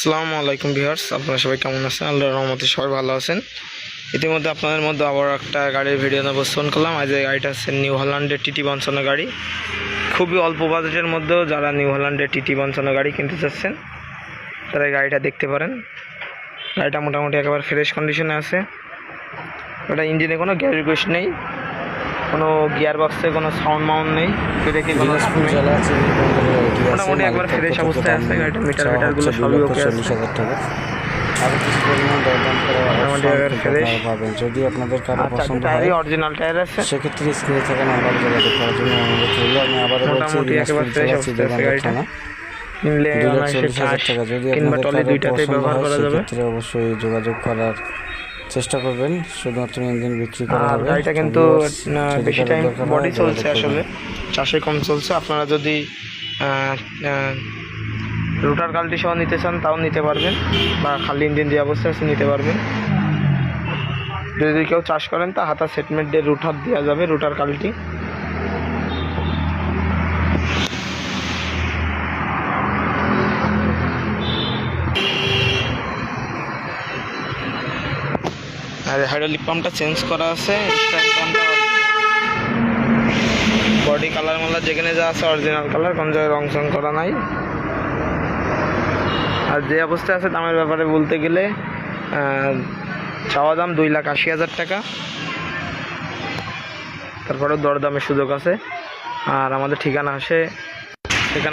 আসসালামু আলাইকুম ভিউয়ার্স, আপনারা সবাই কেমন আছেন? আল্লাহর রহমতে সবাই ভালো আছেন। ইতিমধ্যে আপনাদের মধ্যে আবার একটা গাড়ির ভিডিও উপস্থাপন করলাম। আজ এই গাড়িটা হচ্ছে নিউ হল্যান্ডের টিটি 55 গাড়ি। খুবই অল্প বাজেটের মধ্যেও যারা নিউ হল্যান্ডের টিটি 55 গাড়ি কিনতে চাচ্ছেন তারা এই গাড়িটা দেখতে পারেন। গাড়িটা মোটামুটি একেবারে ফ্রেশ কন্ডিশনে আছে। এটা ইঞ্জিনে কোনো গ্যাস গোস নেই, কোনো গিয়ার বক্সে কোনো সাউন্ড মাউন্ড নেই, ব্রেকে কোনো মোটামুটি একবার ফ্রেশ অবস্থায় আছে। গাড়িটা মিটারগুলো সবই ওকে আছে। 40,000 টাকা আরও কিছু পরিমাণ দরদাম পাবেন। যদি আপনাদের কারো পছন্দ হয় অরিজিনাল টায়ার আছে, সেক্ষেত্রে স্ক্রিনে থাকা নাম্বারে যোগাযোগ করার জন্য অনুরোধ রইল। আমি আবারও মোটামুটি একেবারে ফ্রেশ অবস্থায় আছে গাড়িটা। কিনলে 2,40,000 টাকা। যদি কিংবা আপনাদের টলি কারো দুইটাতেই পছন্দ ব্যবহার হয় করা যাবে। সেক্ষেত্রে অবশ্যই যোগাযোগ করার চেষ্টা করবেন। শুধুমাত্র ইঞ্জিন বিক্রি করা আর হবে। গাড়িটা কিন্তু বেশি টাইম বডি চলছে, আসলে চাষে কম চলছে। আপনারা যদি রুটার কাল্টি সহ নিতে চান তাও নিতে পারবেন, বা খালি ইঞ্জিন যে অবস্থা আছে নিতে পারবেন। যদি কেউ চাষ করেন তা হাতা সেটমেন্ট দিয়ে রুটার দেওয়া যাবে, রুটার কাল্টি। আর হাইড্রোলিক পাম্পটা চেঞ্জ করা আছে, বডি কালার মালার যেখানে যা আছে অরিজিনাল কালার, কোন জায়গায় রং চং করা নাই। আর যে অবস্থায় আছে দামের ব্যাপারে বলতে গেলে চাওয়া দাম 2,80,000 টাকা। তারপরেও দরদামের সুযোগ আছে। আর আমাদের ঠিকানা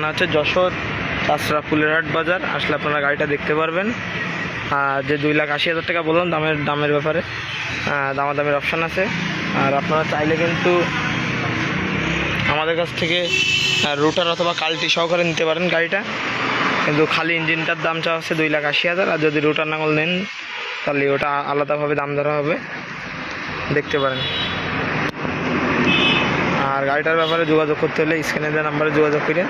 হচ্ছে যশোর চাষরা ফুলেরহাট বাজার। আসলে আপনারা গাড়িটা দেখতে পারবেন। আর যে 2,80,000 টাকা বললাম দামের ব্যাপারে দামাদামের অপশান আছে। আর আপনারা চাইলে কিন্তু আমাদের কাছ থেকে রুটার অথবা কাল্টি সহকারে নিতে পারেন গাড়িটা। কিন্তু খালি ইঞ্জিনটার দাম চাওয়া হচ্ছে 2,80,000। আর যদি রুটার নাঙল নেন তাহলে ওটা আলাদাভাবে দাম ধরা হবে, দেখতে পারেন। আর গাড়িটার ব্যাপারে যোগাযোগ করতে হলে স্ক্রিনে দেওয়া নাম্বারে যোগাযোগ করেন।